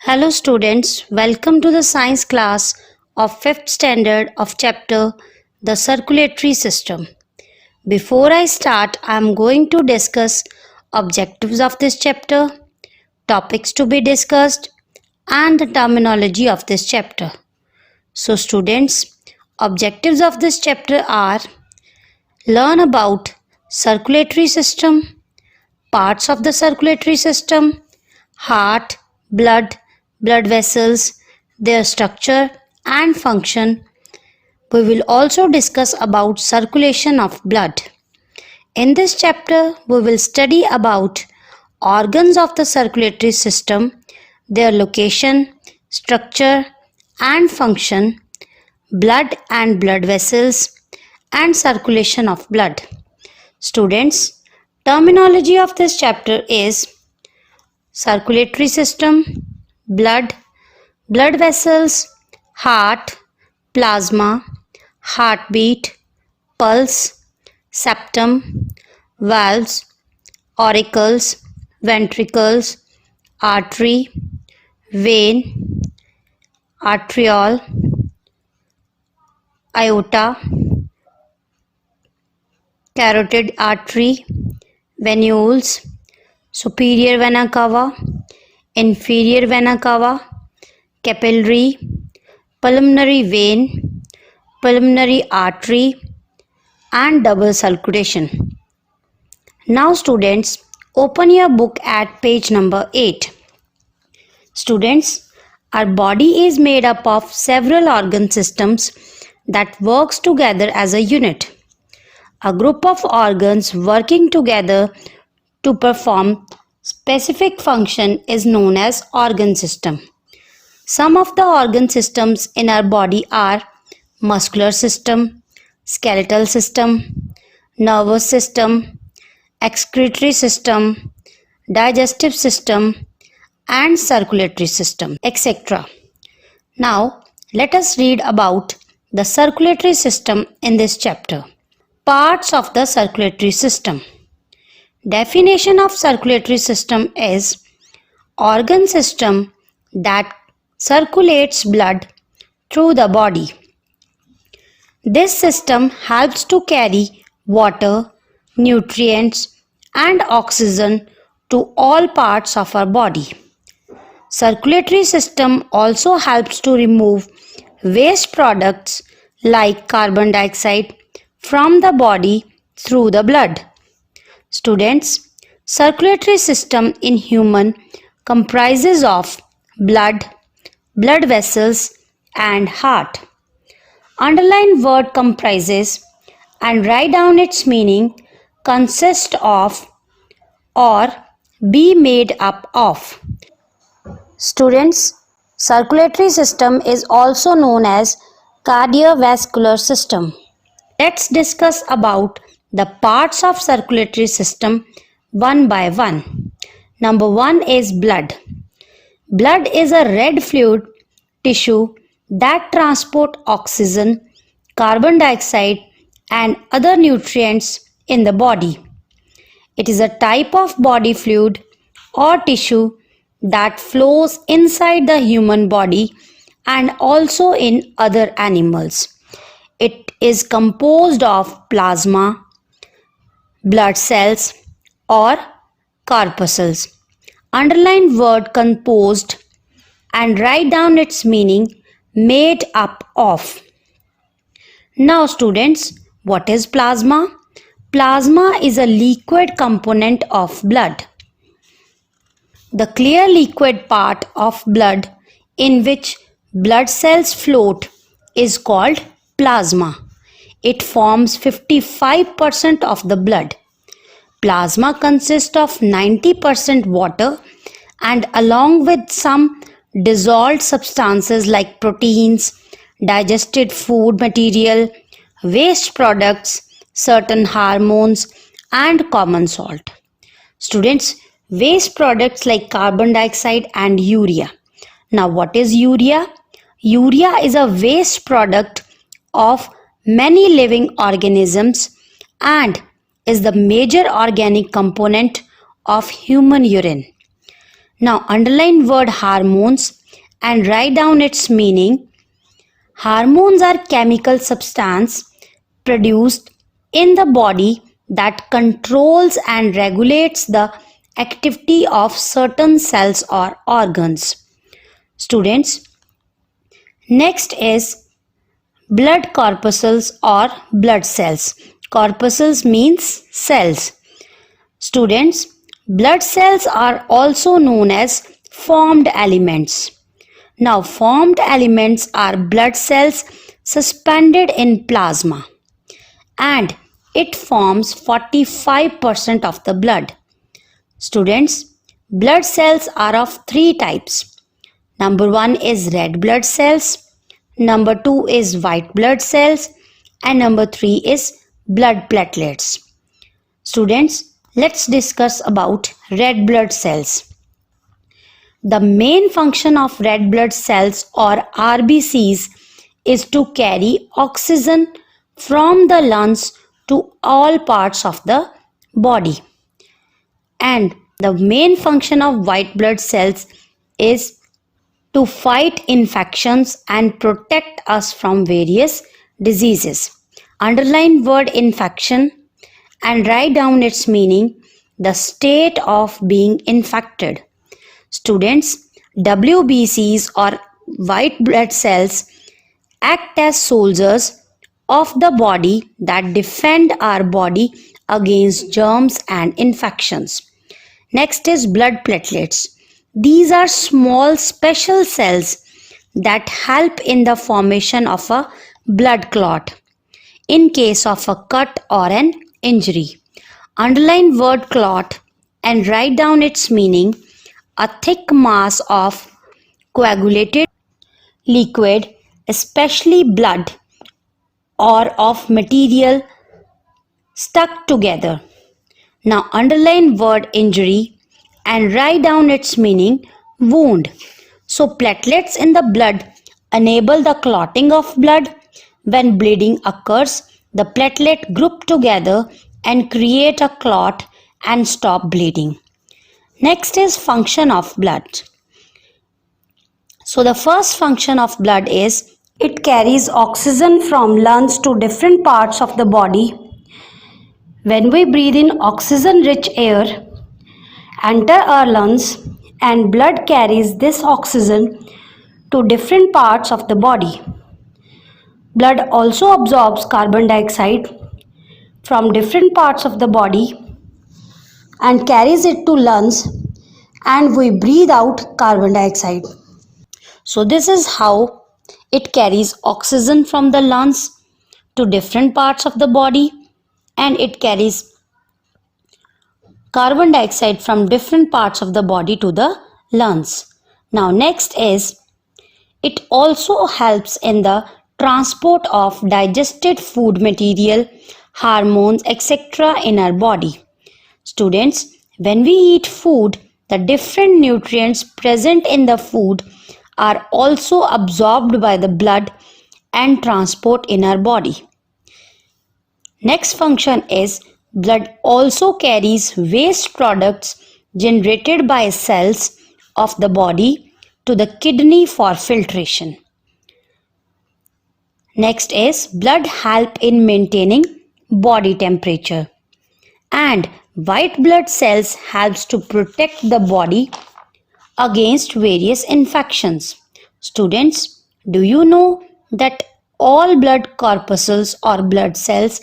Hello students, welcome to the science class of 5th standard of chapter The Circulatory System. Before I start, I am going to discuss objectives of this chapter, topics to be discussed and the terminology of this chapter. So students, objectives of this chapter are: learn about circulatory system, parts of the circulatory system, heart, blood vessels, their structure and function. We will also discuss about circulation of blood. In this chapter, we will study about organs of the circulatory system, their location, structure and function, blood and blood vessels, and circulation of blood. Students, terminology of this chapter is circulatory system, blood vessels, heart, plasma, heartbeat, pulse, septum, valves, auricles, ventricles, artery, vein, arteriole, aorta, carotid artery, venules, superior vena cava, inferior vena cava, capillary, pulmonary vein, pulmonary artery, and double circulation. Now students, open your book at page number 8. Students, our body is made up of several organ systems that works together as a unit. A group of organs working together to perform specific function is known as organ system. Some of the organ systems in our body are muscular system, skeletal system, nervous system, excretory system, digestive system, and circulatory system, etc. Now, let us read about the circulatory system in this chapter. Parts of the circulatory system. Definition of circulatory system is organ system that circulates blood through the body. This system helps to carry water, nutrients, and oxygen to all parts of our body. Circulatory system also helps to remove waste products like carbon dioxide from the body through the blood. Students, circulatory system in human comprises of blood vessels, and heart. Underline word comprises and write down its meaning: consist of or be made up of. Students, circulatory system is also known as cardiovascular system. Let's discuss about the parts of circulatory system one by one. Number 1 is blood. Blood is a red fluid tissue that transports oxygen, carbon dioxide, and other nutrients in the body. It is a type of body fluid or tissue that flows inside the human body and also in other animals. It is composed of plasma, blood cells, or corpuscles. Underline word composed and write down its meaning: made up of. Now students, what is plasma? Plasma is a liquid component of blood. The clear liquid part of blood in which blood cells float is called plasma. It forms 55% of the blood. Plasma consists of 90% water, and along with some dissolved substances like proteins, digested food material, waste products, certain hormones, and common salt. Students, waste products like carbon dioxide and urea. Now, what is urea? Urea is a waste product of many living organisms and is the major organic component of human urine. Now underline word hormones and write down its meaning. Hormones are chemical substance produced in the body that controls and regulates the activity of certain cells or organs. Students, next is blood corpuscles or blood cells. Corpuscles means cells. Students, blood cells are also known as formed elements. Now, formed elements are blood cells suspended in plasma, and it forms 45% of the blood. Students, blood cells are of three types. Number 1 is red blood cells, number 2 is white blood cells, and number 3 is blood platelets. Students, let's discuss about red blood cells. The main function of red blood cells or RBCs is to carry oxygen from the lungs to all parts of the body. And the main function of white blood cells is to fight infections and protect us from various diseases. Underline word infection and write down its meaning, the state of being infected. Students, WBCs or white blood cells act as soldiers of the body that defend our body against germs and infections. Next is blood platelets. These are small special cells that help in the formation of a blood clot in case of a cut or an injury. Underline word clot and write down its meaning, a thick mass of coagulated liquid, especially blood or of material stuck together. Now underline word injury and write down its meaning, wound. So platelets in the blood enable the clotting of blood. When bleeding occurs, the platelet group together and create a clot and stop bleeding. Next is function of blood. So the first function of blood is it carries oxygen from lungs to different parts of the body. When we breathe in oxygen-rich air, enter our lungs, and blood carries this oxygen to different parts of the body. Blood also absorbs carbon dioxide from different parts of the body and carries it to lungs, and we breathe out carbon dioxide. So this is how it carries oxygen from the lungs to different parts of the body, and it carries carbon dioxide from different parts of the body to the lungs. Now next is it also helps in the transport of digested food material, hormones, etc. in our body. Students, when we eat food, the different nutrients present in the food are also absorbed by the blood and transport in our body. Next function is blood also carries waste products generated by cells of the body to the kidney for filtration. Next is blood help in maintaining body temperature, and white blood cells helps to protect the body against various infections. Students, do you know that all blood corpuscles or blood cells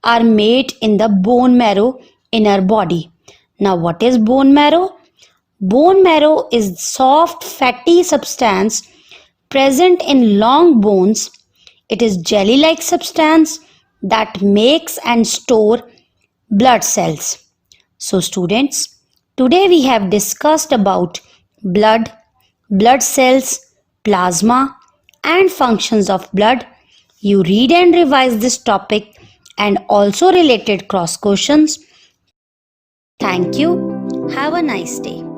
are made in the bone marrow in our body? Now what is bone marrow? Bone marrow is soft fatty substance present in long bones. It is jelly-like substance that makes and store blood cells. So students, today we have discussed about blood, blood cells, plasma and functions of blood. You read and revise this topic and also related cross questions. Thank you. Have a nice day.